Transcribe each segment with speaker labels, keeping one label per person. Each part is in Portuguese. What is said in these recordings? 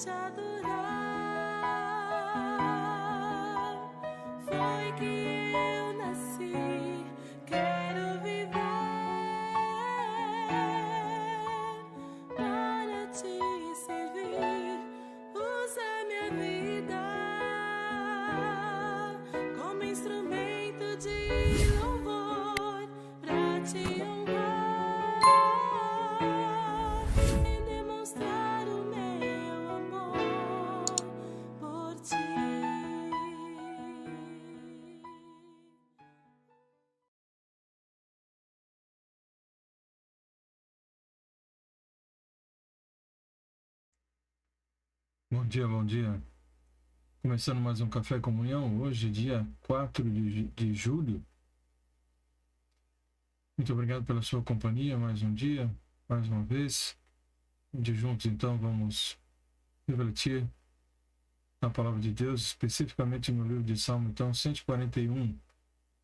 Speaker 1: te adorar. Foi que eu nasci, quero viver para te servir. Usa minha vida como instrumento de louvor para te honrar e demonstrar o meu amor por ti.
Speaker 2: Bom dia, bom dia. Começando mais um Café Comunhão, hoje dia 4 de julho. Muito obrigado pela sua companhia, mais um dia, mais uma vez. De juntos, então, vamos refletir na Palavra de Deus, especificamente no livro de Salmo, então, 141.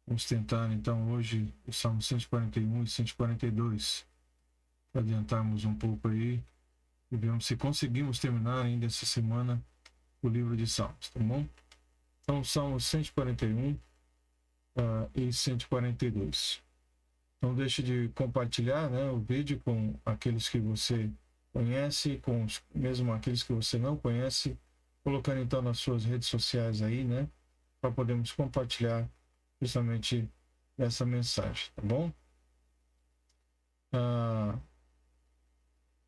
Speaker 2: Vamos tentar, então, hoje, o Salmo 141 e 142, para adiantarmos um pouco aí e vermos se conseguimos terminar ainda essa semana o livro de Salmos, tá bom? Então, Salmos 141 e 142. Não deixe de compartilhar, né, o vídeo com aqueles que você conhece, mesmo aqueles que você não conhece, colocando então nas suas redes sociais aí, né, para podermos compartilhar justamente essa mensagem, tá bom?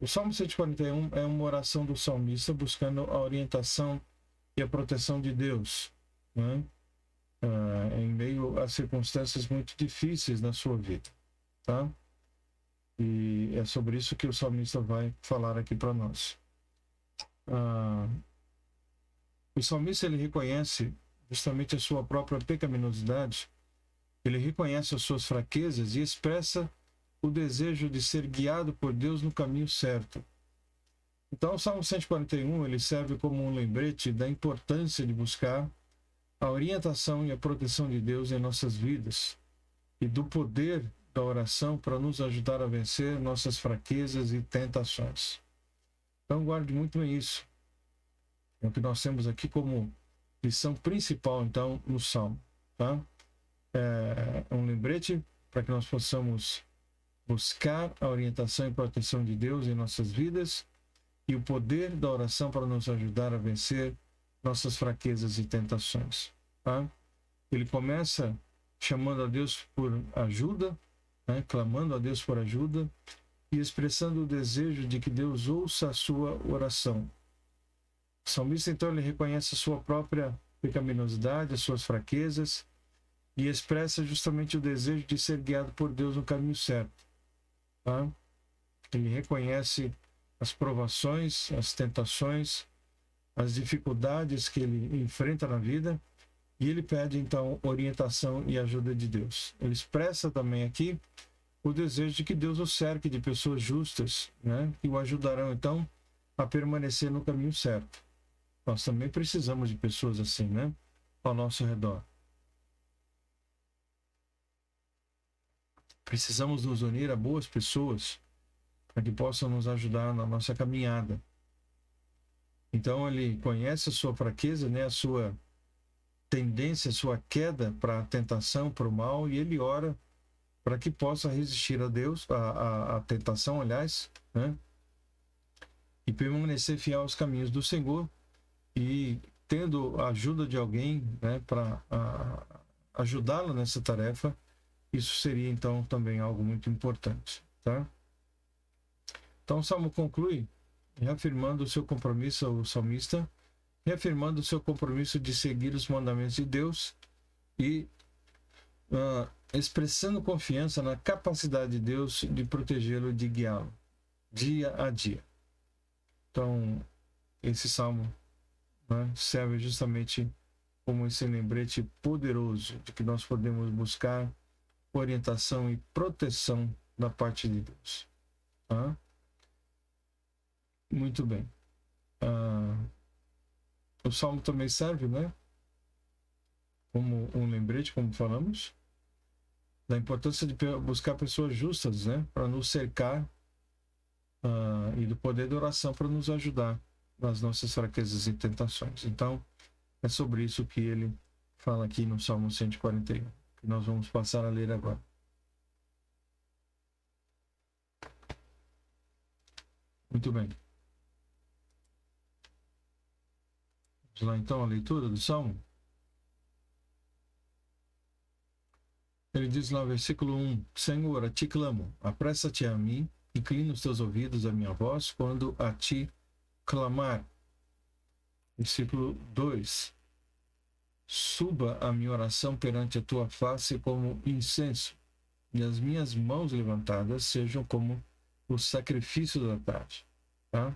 Speaker 2: O Salmo 141 é uma oração do salmista buscando a orientação e a proteção de Deus, né? Em meio a circunstâncias muito difíceis na sua vida, tá? E é sobre isso que o salmista vai falar aqui para nós. O salmista, ele reconhece justamente a sua própria pecaminosidade, ele reconhece as suas fraquezas e expressa o desejo de ser guiado por Deus no caminho certo. Então, o Salmo 141 ele serve como um lembrete da importância de buscar a orientação e a proteção de Deus em nossas vidas e do poder da oração para nos ajudar a vencer nossas fraquezas e tentações. Então, guarde muito bem isso. É o que nós temos aqui como lição principal, então, no Salmo. Tá? É um lembrete para que nós possamos buscar a orientação e proteção de Deus em nossas vidas e o poder da oração para nos ajudar a vencer nossas fraquezas e tentações. Tá? Ele começa chamando a Deus por ajuda, né? Clamando a Deus por ajuda e expressando o desejo de que Deus ouça a sua oração. O salmista, então, ele reconhece a sua própria pecaminosidade, as suas fraquezas e expressa justamente o desejo de ser guiado por Deus no caminho certo. Tá? Ele reconhece as provações, as tentações, as dificuldades que ele enfrenta na vida e ele pede então orientação e ajuda de Deus. Ele expressa também aqui o desejo de que Deus o cerque de pessoas justas, né, que o ajudarão então a permanecer no caminho certo. Nós também precisamos de pessoas assim, né, ao nosso redor. Precisamos nos unir a boas pessoas para que possam nos ajudar na nossa caminhada. Então ele conhece a sua fraqueza, né, a sua tendência, a sua queda para a tentação, para o mal, e ele ora para que possa resistir a Deus, a tentação, aliás, né, e permanecer fiel aos caminhos do Senhor e tendo a ajuda de alguém, né, para ajudá-lo nessa tarefa. Isso seria, então, também algo muito importante, tá? Então, o Salmo conclui reafirmando o seu compromisso, o salmista, reafirmando o seu compromisso de seguir os mandamentos de Deus e expressando confiança na capacidade de Deus de protegê-lo e de guiá-lo, dia a dia. Então, esse Salmo, né, serve justamente como esse lembrete poderoso de que nós podemos buscar orientação e proteção da parte de Deus. Tá? Muito bem. O Salmo também serve, né, como um lembrete, como falamos, da importância de buscar pessoas justas, né, para nos cercar e do poder da oração para nos ajudar nas nossas fraquezas e tentações. Então, é sobre isso que ele fala aqui no Salmo 141, que nós vamos passar a ler agora. Muito bem. Vamos lá então a leitura do Salmo. Ele diz lá, versículo 1: Senhor, a ti clamo, apressa-te a mim, inclina os teus ouvidos à minha voz quando a ti clamar. Versículo 2: Suba a minha oração perante a tua face como incenso, e as minhas mãos levantadas sejam como o sacrifício da tarde. Tá?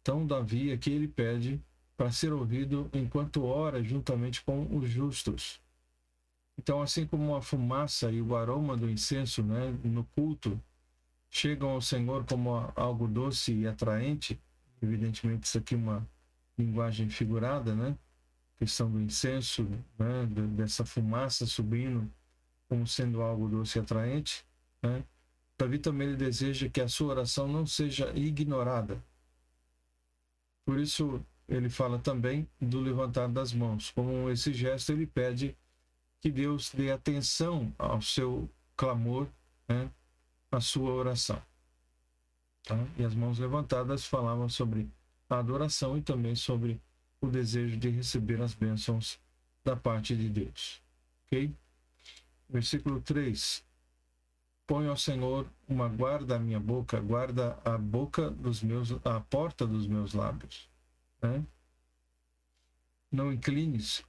Speaker 2: Então, Davi aqui ele pede para ser ouvido enquanto ora juntamente com os justos. Então, assim como a fumaça e o aroma do incenso, né, no culto chegam ao Senhor como algo doce e atraente, evidentemente isso aqui é uma linguagem figurada, né? Questão do incenso, né? Dessa fumaça subindo como sendo algo doce e atraente, né? Davi também ele deseja que a sua oração não seja ignorada. Por isso ele fala também do levantar das mãos. Com esse gesto ele pede que Deus dê atenção ao seu clamor, né? A sua oração. Tá? E as mãos levantadas falavam sobre a adoração e também sobre o desejo de receber as bênçãos da parte de Deus. Ok? Versículo 3. Põe ao Senhor uma guarda à minha boca, guarda a boca dos meus, a porta dos meus lábios. Né? Não inclines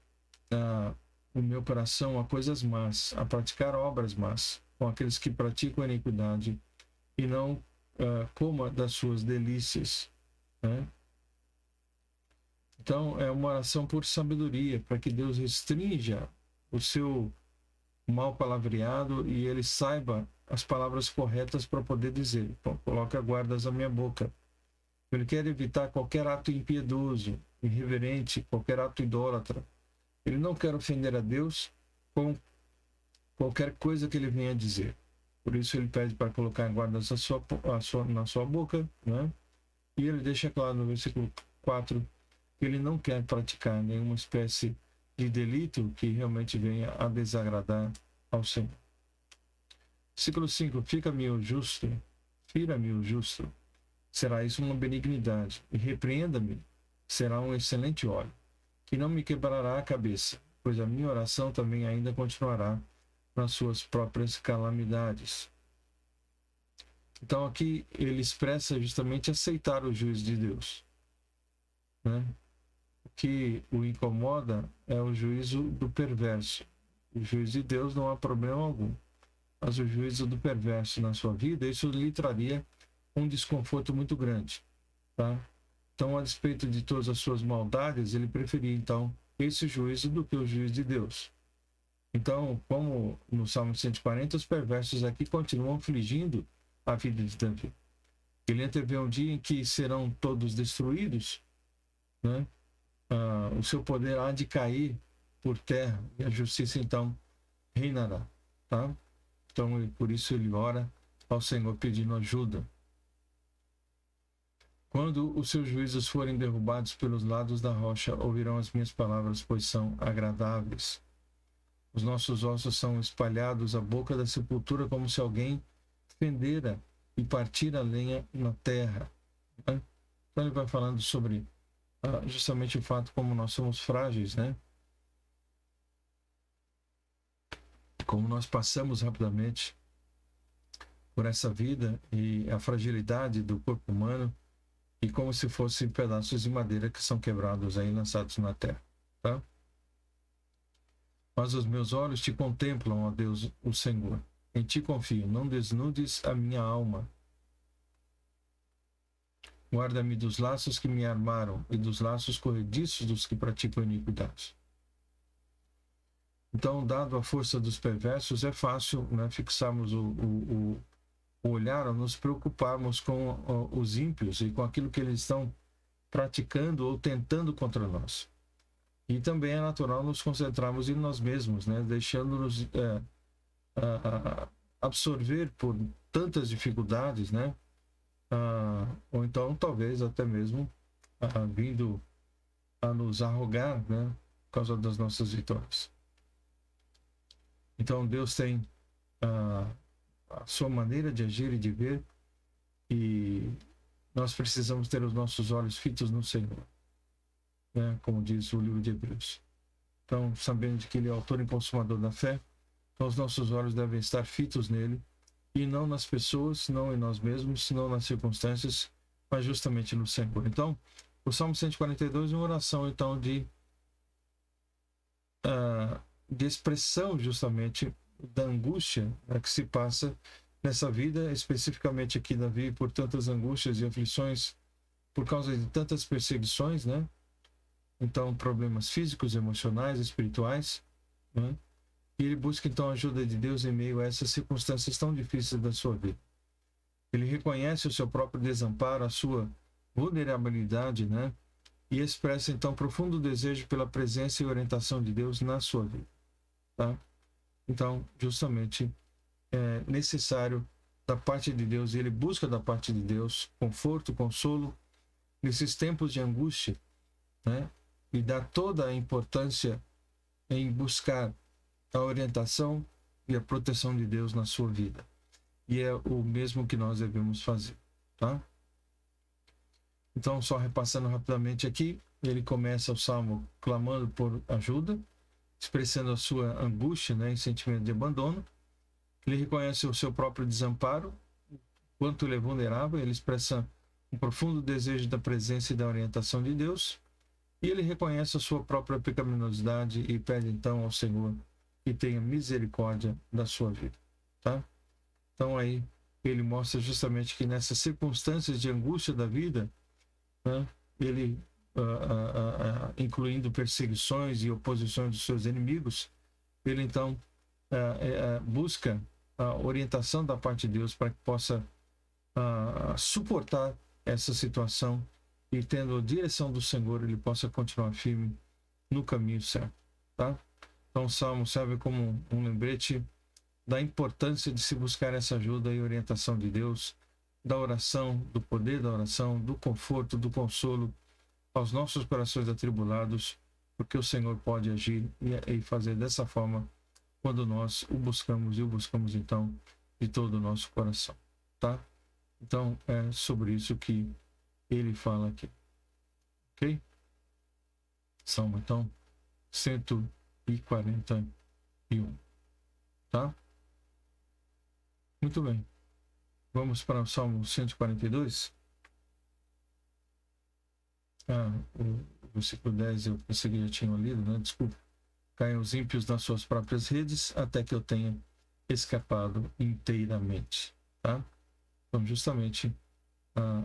Speaker 2: o meu coração a coisas más, a praticar obras más, com aqueles que praticam a iniquidade, e não coma das suas delícias. Né? Então, é uma oração por sabedoria, para que Deus restrinja o seu mal palavreado e ele saiba as palavras corretas para poder dizer. Então, coloca guardas à minha boca. Ele quer evitar qualquer ato impiedoso, irreverente, qualquer ato idólatra. Ele não quer ofender a Deus com qualquer coisa que ele venha dizer. Por isso ele pede para colocar guardas na sua boca, né? E ele deixa claro no versículo 4 que ele não quer praticar nenhuma espécie de delito que realmente venha a desagradar ao Senhor. Versículo 5: Fira-me o justo, será isso uma benignidade, e repreenda-me, será um excelente óleo, que não me quebrará a cabeça, pois a minha oração também ainda continuará nas suas próprias calamidades. Então aqui ele expressa justamente aceitar o juízo de Deus, né? O que o incomoda é o juízo do perverso. O juízo de Deus não há problema algum, mas o juízo do perverso na sua vida, isso lhe traria um desconforto muito grande, tá? Então, a despeito de todas as suas maldades, ele preferia então esse juízo do que o juízo de Deus. Então, como no Salmo 140, os perversos aqui continuam afligindo a vida de Davi. Ele antevê um dia em que serão todos destruídos, né? O seu poder há de cair por terra e a justiça então reinará, tá? Então, por isso ele ora ao Senhor pedindo ajuda. Quando os seus juízos forem derrubados pelos lados da rocha, ouvirão as minhas palavras, pois são agradáveis. Os nossos ossos são espalhados à boca da sepultura, como se alguém fendera e partira a lenha na terra. Né? Então ele vai falando sobre justamente o fato como nós somos frágeis, né? Como nós passamos rapidamente por essa vida e a fragilidade do corpo humano, e como se fossem pedaços de madeira que são quebrados aí, lançados na terra, tá? Mas os meus olhos te contemplam, ó Deus, o Senhor. Em ti confio, não desnudes a minha alma. Guarda-me dos laços que me armaram e dos laços corrediços dos que praticam iniquidade. Então, dado a força dos perversos, é fácil, né, fixarmos o olhar, ou nos preocuparmos com os ímpios e com aquilo que eles estão praticando ou tentando contra nós. E também é natural nos concentrarmos em nós mesmos, né, deixando-nos absorver por tantas dificuldades, né, ou então talvez até mesmo vindo a nos arrogar, né, por causa das nossas vitórias. Então Deus tem a sua maneira de agir e de ver, e nós precisamos ter os nossos olhos fitos no Senhor, né, como diz o livro de Hebreus. Então, sabendo que Ele é autor e consumador da fé, então os nossos olhos devem estar fitos nele, e não nas pessoas, não em nós mesmos, não nas circunstâncias, mas justamente no Senhor. Então, o Salmo 142 é uma oração, então, de expressão, justamente, da angústia, né, que se passa nessa vida, especificamente aqui, Davi, por tantas angústias e aflições, por causa de tantas perseguições, né? Então, problemas físicos, emocionais, espirituais, né? E ele busca, então, a ajuda de Deus em meio a essas circunstâncias tão difíceis da sua vida. Ele reconhece o seu próprio desamparo, a sua vulnerabilidade, né? E expressa, então, profundo desejo pela presença e orientação de Deus na sua vida, tá? Então, justamente, é necessário da parte de Deus, e ele busca da parte de Deus conforto, consolo, nesses tempos de angústia, né? E dá toda a importância em buscar a orientação e a proteção de Deus na sua vida. E é o mesmo que nós devemos fazer, tá? Então, só repassando rapidamente aqui, ele começa o Salmo clamando por ajuda, expressando a sua angústia, né, em sentimento de abandono. Ele reconhece o seu próprio desamparo, quanto ele é vulnerável, ele expressa um profundo desejo da presença e da orientação de Deus, e ele reconhece a sua própria pecaminosidade e pede então ao Senhor que tenha misericórdia da sua vida, tá? Então aí ele mostra justamente que nessas circunstâncias de angústia da vida, né, ele, incluindo perseguições e oposições dos seus inimigos, ele então busca a orientação da parte de Deus para que possa suportar essa situação, e tendo a direção do Senhor, ele possa continuar firme no caminho certo, tá? Então o Salmo serve como um lembrete da importância de se buscar essa ajuda e orientação de Deus, da oração, do poder da oração, do conforto, do consolo aos nossos corações atribulados, porque o Senhor pode agir e fazer dessa forma quando nós o buscamos, e o buscamos então de todo o nosso coração, tá? Então é sobre isso que ele fala aqui, ok? Salmo então 141, tá? Muito bem. Vamos para o Salmo 142. O versículo 10 eu pensei que já tinha lido, né? Desculpa. Caem os ímpios nas suas próprias redes, até que eu tenha escapado inteiramente, tá? Então, justamente,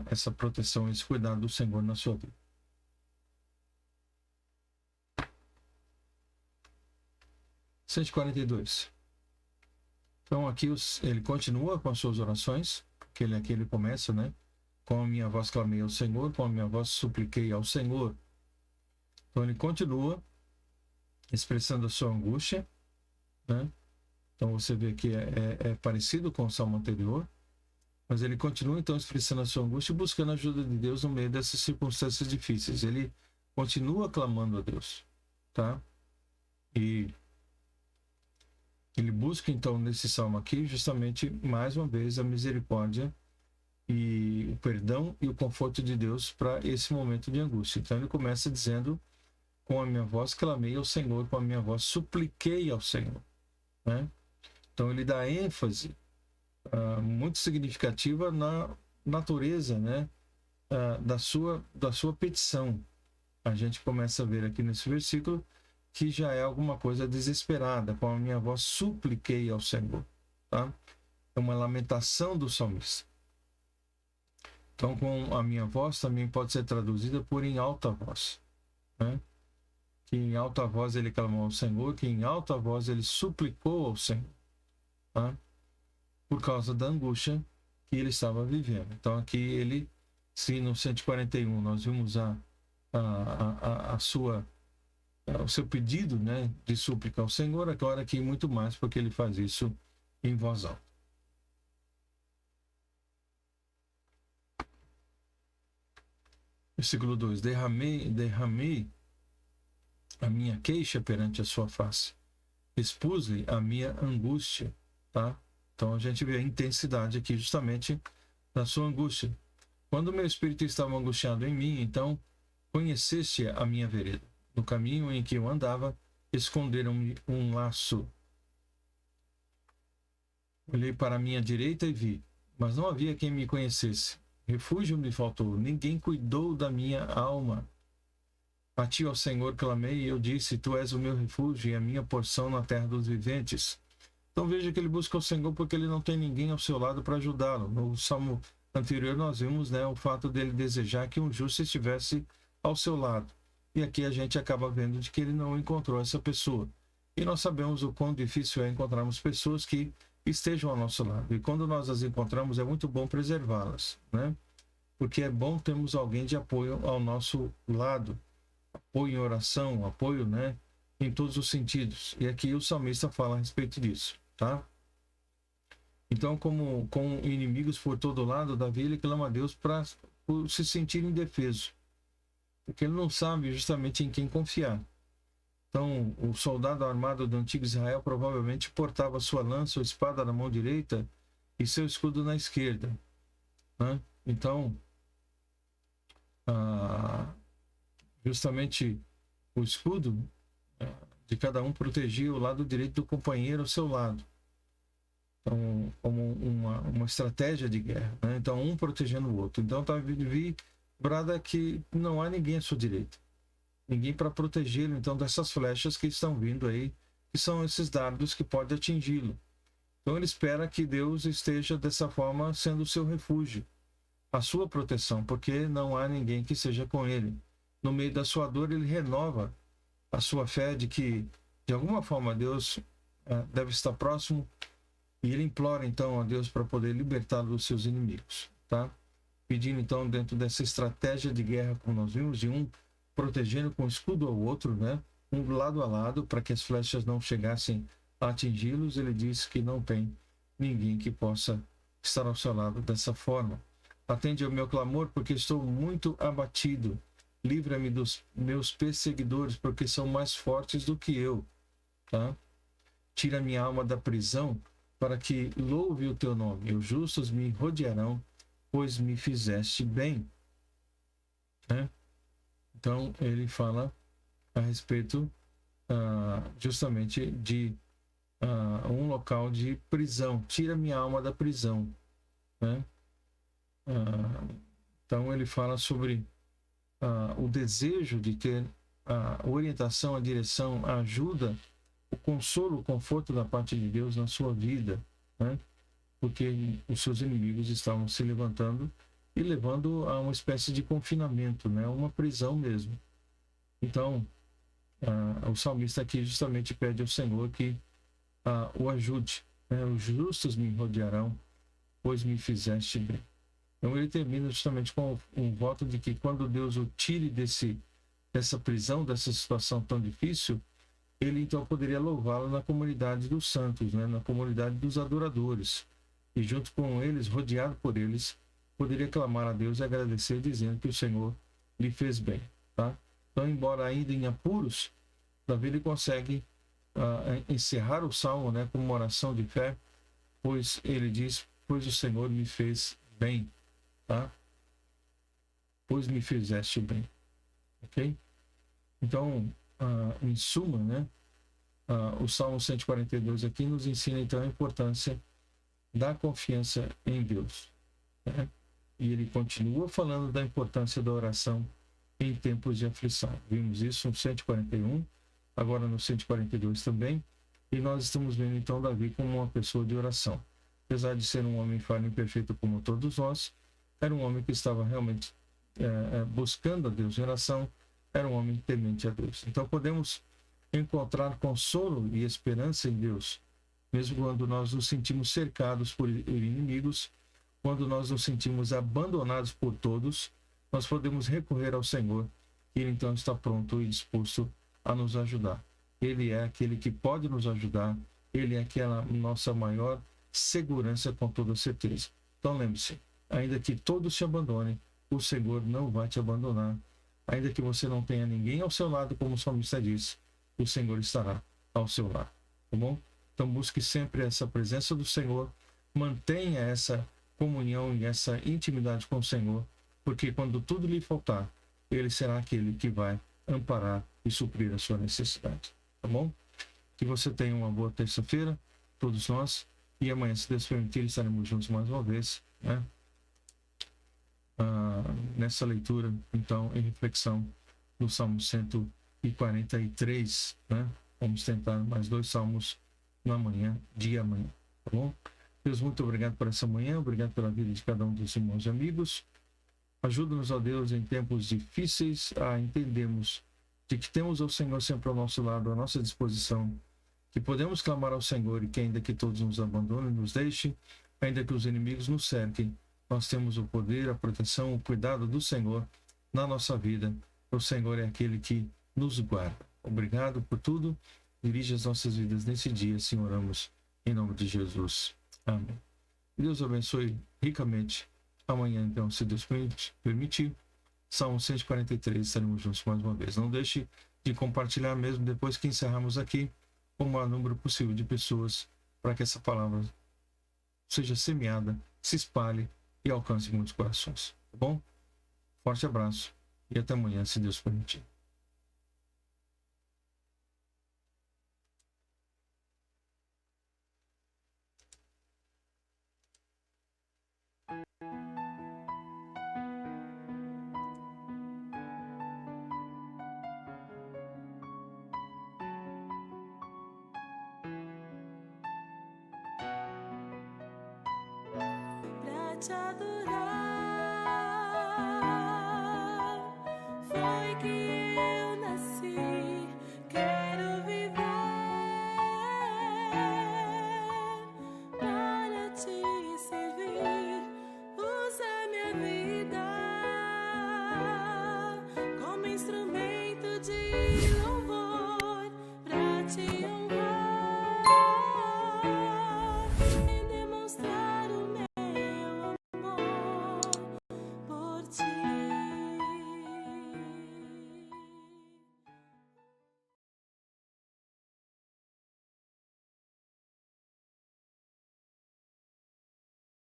Speaker 2: essa proteção, esse cuidado do Senhor na sua vida. (142) 142. Então, aqui ele continua com as suas orações, porque aqui ele começa, né? Com a minha voz clamei ao Senhor, com a minha voz supliquei ao Senhor. Então, ele continua expressando a sua angústia, né? Então, você vê que é parecido com o salmo anterior, mas ele continua, então, expressando a sua angústia e buscando a ajuda de Deus no meio dessas circunstâncias difíceis. Ele continua clamando a Deus, tá? E ele busca, então, nesse salmo aqui, justamente, mais uma vez, a misericórdia e o perdão e o conforto de Deus para esse momento de angústia. Então, ele começa dizendo: com a minha voz clamei ao Senhor, com a minha voz supliquei ao Senhor, né? Então, ele dá ênfase muito significativa na natureza, né, da sua petição. A gente começa a ver aqui nesse versículo que já é alguma coisa desesperada. Com a minha voz supliquei ao Senhor, tá? É uma lamentação do salmista. Então, com a minha voz também pode ser traduzida por em alta voz, né? Que em alta voz ele clamou ao Senhor, que em alta voz ele suplicou ao Senhor, tá? Por causa da angústia que ele estava vivendo. Então, aqui ele, se no 141 nós vimos o seu pedido, né, de súplica ao Senhor, agora aqui muito mais, porque ele faz isso em voz alta. Versículo 2: derramei a minha queixa perante a sua face, expus-lhe a minha angústia, tá? Então a gente vê a intensidade aqui justamente da sua angústia. Quando o meu espírito estava angustiado em mim, então conheceste a minha vereda. No caminho em que eu andava, esconderam-me um laço. Olhei para a minha direita e vi, mas não havia quem me conhecesse. Refúgio me faltou, ninguém cuidou da minha alma. A ti, ó Senhor, clamei, e eu disse, tu és o meu refúgio e a minha porção na terra dos viventes. Então veja que ele busca o Senhor porque ele não tem ninguém ao seu lado para ajudá-lo. No salmo anterior nós vimos, né, o fato dele desejar que um justo estivesse ao seu lado. E aqui a gente acaba vendo de que ele não encontrou essa pessoa. E nós sabemos o quão difícil é encontrarmos pessoas que estejam ao nosso lado. E quando nós as encontramos, é muito bom preservá-las, né? Porque é bom termos alguém de apoio ao nosso lado. Apoio em oração, apoio, né, em todos os sentidos. E aqui o salmista fala a respeito disso, tá? Então, como com inimigos por todo lado, Davi ele clama a Deus para se sentir indefeso, porque ele não sabe justamente em quem confiar. Então, o soldado armado do antigo Israel provavelmente portava sua lança ou espada na mão direita e seu escudo na esquerda, né? Então, justamente o escudo de cada um protegia o lado direito do companheiro ao seu lado. Então, como uma estratégia de guerra, né? Então, um protegendo o outro. Então, Davi brada que não há ninguém à sua direita. Ninguém para protegê-lo, então, dessas flechas que estão vindo aí, que são esses dardos que podem atingi-lo. Então, ele espera que Deus esteja, dessa forma, sendo o seu refúgio, a sua proteção, porque não há ninguém que seja com ele. No meio da sua dor, ele renova a sua fé de que, de alguma forma, Deus deve estar próximo, e ele implora, então, a Deus para poder libertá-lo dos seus inimigos, tá? Pedindo, então, dentro dessa estratégia de guerra, como nós vimos, de um protegendo com escudo ao outro, né? Um lado a lado, para que as flechas não chegassem a atingi-los, ele diz que não tem ninguém que possa estar ao seu lado dessa forma. Atende ao meu clamor, porque estou muito abatido. Livra-me dos meus perseguidores, porque são mais fortes do que eu, tá? Tira minha alma da prisão, para que louve o teu nome. Os justos me rodearão, pois me fizeste bem, né? Então, ele fala a respeito justamente de um local de prisão. Tira minha alma da prisão, né? Então, ele fala sobre o desejo de ter a orientação, a direção, a ajuda, o consolo, o conforto da parte de Deus na sua vida, né? Porque os seus inimigos estavam se levantando e levando a uma espécie de confinamento, né? Uma prisão mesmo. Então, o salmista aqui justamente pede ao Senhor que o ajude, né? Os justos me rodearão, pois me fizeste bem. Então ele termina justamente com um voto de que quando Deus o tire dessa prisão, dessa situação tão difícil, ele então poderia louvá-lo na comunidade dos santos, né? Na comunidade dos adoradores. E junto com eles, rodeado por eles, poderia clamar a Deus e agradecer, dizendo que o Senhor lhe fez bem, tá? Então, embora ainda em apuros, Davi ele consegue encerrar o salmo, né, com uma oração de fé, pois ele diz, pois o Senhor me fez bem, tá? Pois me fizeste bem, ok? Então, em suma, né, o Salmo 142 aqui nos ensina então a importância da confiança em Deus, né? E ele continua falando da importância da oração em tempos de aflição. Vimos isso no 141, agora no 142 também, e nós estamos vendo então Davi como uma pessoa de oração. Apesar de ser um homem falho e imperfeito como todos nós, era um homem que estava realmente buscando a Deus em oração, era um homem temente a Deus. Então podemos encontrar consolo e esperança em Deus, mesmo quando nós nos sentimos cercados por inimigos, quando nós nos sentimos abandonados por todos, nós podemos recorrer ao Senhor, e Ele então está pronto e disposto a nos ajudar. Ele é aquele que pode nos ajudar, Ele é aquela nossa maior segurança com toda certeza. Então lembre-se, ainda que todos se abandonem, o Senhor não vai te abandonar. Ainda que você não tenha ninguém ao seu lado, como o salmista disse, o Senhor estará ao seu lado. Tá bom? Então busque sempre essa presença do Senhor, mantenha essa comunhão e essa intimidade com o Senhor, porque quando tudo lhe faltar, Ele será aquele que vai amparar e suprir a sua necessidade. Tá bom? Que você tenha uma boa terça-feira, todos nós, e amanhã, se Deus permitir, estaremos juntos mais uma vez, né? Nessa leitura, então, em reflexão do Salmo 143, né? Vamos tentar mais 2 salmos na manhã, de amanhã, tá bom? Deus, muito obrigado por essa manhã, obrigado pela vida de cada um dos irmãos e amigos. Ajuda-nos, ó Deus, em tempos difíceis a entendermos de que temos o Senhor sempre ao nosso lado, à nossa disposição, que podemos clamar ao Senhor e que ainda que todos nos abandonem, nos deixem, ainda que os inimigos nos cerquem, nós temos o poder, a proteção, o cuidado do Senhor na nossa vida. O Senhor é aquele que nos guarda. Obrigado por tudo. Dirige as nossas vidas nesse dia, assim oramos em nome de Jesus. Amém. Deus abençoe ricamente. Amanhã, então, se Deus permitir, Salmo 143, estaremos juntos mais uma vez. Não deixe de compartilhar mesmo depois que encerrarmos aqui, com o maior número possível de pessoas, para que essa palavra seja semeada, se espalhe e alcance muitos corações. Tá bom? Forte abraço e até amanhã, se Deus permitir.
Speaker 1: Pra te adorar foi que